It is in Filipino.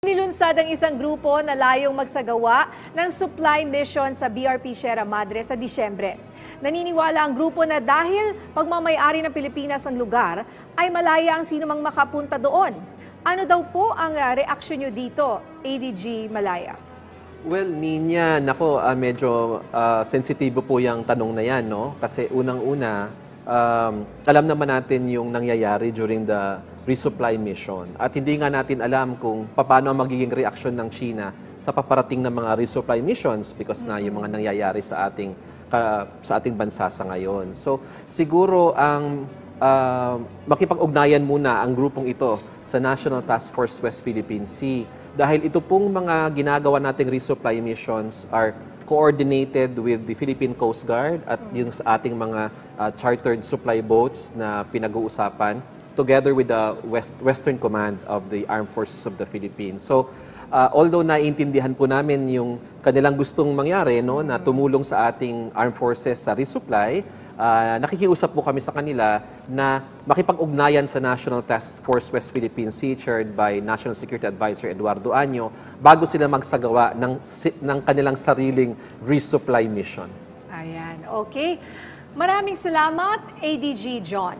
Nilunsad ang isang grupo na layong magsagawa ng supply mission sa BRP Sierra Madre sa Disyembre. Naniniwala ang grupo na dahil pagmamay-ari ng Pilipinas ang lugar, ay malaya ang sinumang makapunta doon. Ano daw po ang reaksyon nyo dito, ADG Malaya? Well, Ninya, nako, medyo sensitibo po yung tanong na yan, no? Kasi unang-una, alam naman natin yung nangyayari during the resupply mission. At hindi nga natin alam kung paano ang magiging reaksyon ng China sa paparating ng mga resupply missions because na yung mga nangyayari sa ating bansa sa ngayon. So, siguro ang makipag-ugnayan muna ang grupong ito sa National Task Force West Philippine Sea dahil ito pong mga ginagawa nating resupply missions are coordinated with the Philippine Coast Guard at yung sa ating mga chartered supply boats na pinag-uusapan together with the Western Command of the Armed Forces of the Philippines. So, although naiintindihan po namin yung kanilang gustong mangyari, no, na tumulong sa ating armed forces sa resupply, nakikiusap po kami sa kanila na makipag-ugnayan sa National Task Force West Philippine Sea chaired by National Security Advisor Eduardo Año bago sila magsagawa ng kanilang sariling resupply mission. Ayan, okay. Maraming salamat, ADG John.